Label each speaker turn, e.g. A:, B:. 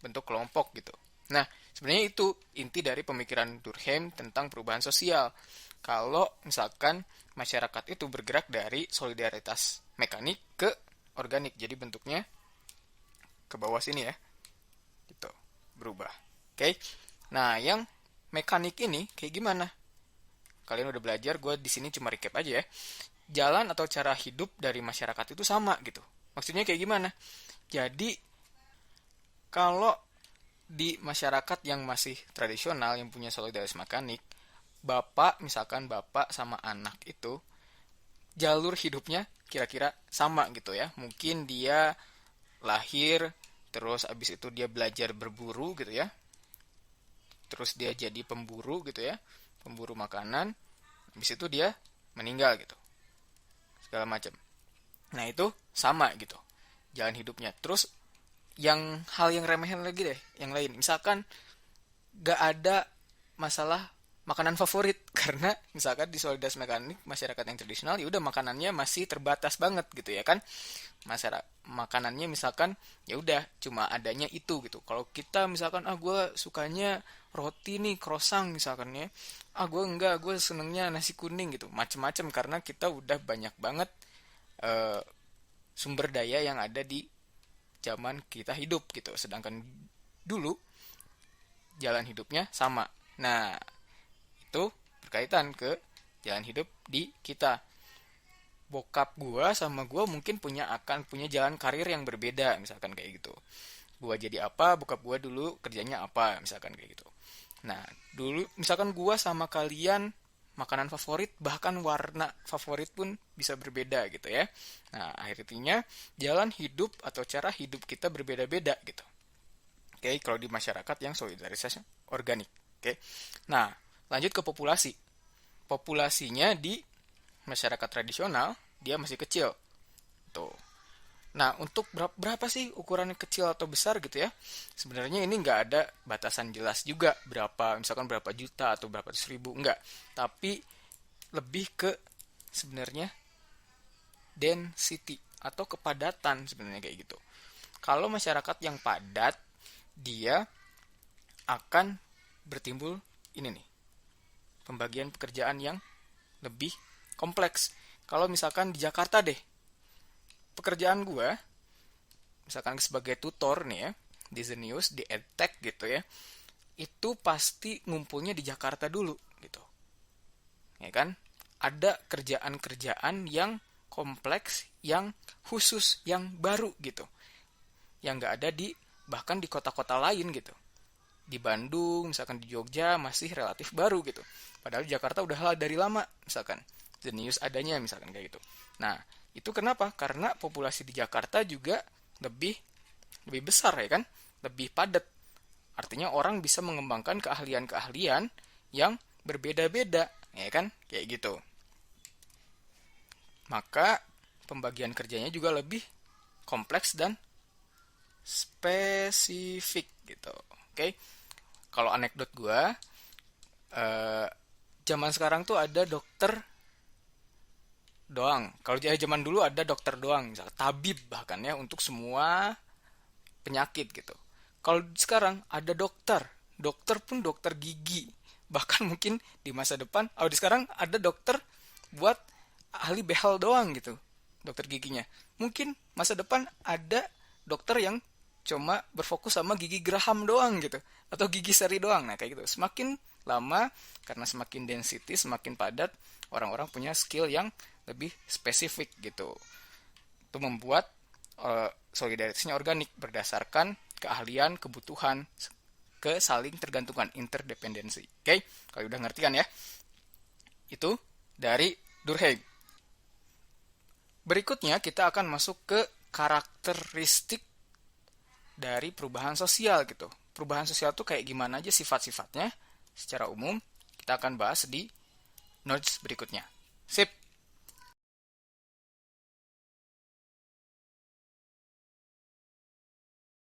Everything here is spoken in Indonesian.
A: bentuk kelompok gitu. Nah, sebenarnya itu inti dari pemikiran Durkheim tentang perubahan sosial. Kalau misalkan masyarakat itu bergerak dari solidaritas mekanik ke organik, jadi bentuknya ke bawah sini ya, gitu, berubah. Oke. Nah, yang mekanik ini kayak gimana? Kalian udah belajar, gue di sini cuma recap aja ya. Jalan atau cara hidup dari masyarakat itu sama gitu. Maksudnya kayak gimana? Jadi, kalau di masyarakat yang masih tradisional, yang punya solidaritas mekanik, misalkan bapak sama anak itu, jalur hidupnya kira-kira sama gitu ya. Mungkin dia lahir, terus abis itu dia belajar berburu gitu ya. Terus dia jadi pemburu gitu ya, pemburu makanan. Abis itu dia meninggal gitu, segala macam. Nah itu sama gitu jalan hidupnya. Terus hal yang remehan lagi deh, yang lain. Misalkan gak ada masalah makanan favorit karena misalkan di solidaritas mekanik masyarakat yang tradisional ya udah makanannya masih terbatas banget gitu ya kan. Masyarakat makanannya misalkan ya udah cuma adanya itu gitu. Kalau kita misalkan gue sukanya roti nih, croissant misalkan ya, gue enggak, gue senengnya nasi kuning gitu, macem-macem karena kita udah banyak banget eh, sumber daya yang ada di zaman kita hidup gitu. Sedangkan dulu jalan hidupnya sama. Nah, itu berkaitan ke jalan hidup di kita. Bokap gua sama gua mungkin akan punya jalan karir yang berbeda, misalkan kayak gitu. Gua jadi apa, bokap gua dulu kerjanya apa, misalkan kayak gitu. Nah, dulu misalkan gua sama kalian makanan favorit, bahkan warna favorit pun bisa berbeda gitu ya. Nah, akhirnya jalan hidup atau cara hidup kita berbeda-beda gitu. Oke, kalau di masyarakat yang solidaritasnya organik. Oke. Nah, lanjut ke populasi. Populasinya di masyarakat tradisional dia masih kecil. Tuh. Nah, untuk berapa sih ukurannya kecil atau besar gitu ya? Sebenarnya ini nggak ada batasan jelas juga berapa, misalkan berapa juta atau berapa ratus ribu, nggak. Tapi lebih ke sebenarnya density atau kepadatan sebenarnya kayak gitu. Kalau masyarakat yang padat, dia akan bertimbul ini nih, pembagian pekerjaan yang lebih kompleks. Kalau misalkan di Jakarta deh, pekerjaan gue, misalkan sebagai tutor nih ya, di Zenius, di EdTech gitu ya, itu pasti ngumpulnya di Jakarta dulu gitu. Ya kan? Ada kerjaan-kerjaan yang kompleks, yang khusus, yang baru gitu. Yang nggak ada bahkan di kota-kota lain gitu. Di Bandung, misalkan di Jogja masih relatif baru gitu. Padahal di Jakarta udah dari lama, misalkan. The News adanya, misalkan kayak gitu. Nah, itu kenapa? Karena populasi di Jakarta juga lebih lebih besar ya kan? Lebih padat. Artinya orang bisa mengembangkan keahlian-keahlian yang berbeda-beda, ya kan? Kayak gitu. Maka pembagian kerjanya juga lebih kompleks dan spesifik gitu. Oke. Kalau anekdot gue, eh, zaman sekarang tuh ada dokter doang. Kalau zaman dulu ada dokter doang, misalnya tabib bahkan ya untuk semua penyakit gitu. Kalau sekarang ada dokter, dokter pun dokter gigi. Bahkan mungkin di masa depan, di sekarang ada dokter buat ahli behel doang gitu, dokter giginya. Mungkin masa depan ada dokter yang cuma berfokus sama gigi geraham doang gitu, atau gigi seri doang. Nah kayak gitu. Semakin lama, karena semakin density, semakin padat, orang-orang punya skill yang lebih spesifik gitu. Itu membuat solidaritasnya organik berdasarkan keahlian, kebutuhan, ke saling tergantungan, interdependensi. Oke, kalau udah ngerti kan ya? Itu dari Durkheim. Berikutnya kita akan masuk ke karakteristik dari perubahan sosial gitu. Perubahan sosial itu kayak gimana aja sifat-sifatnya secara umum kita akan bahas di notes berikutnya. Sip.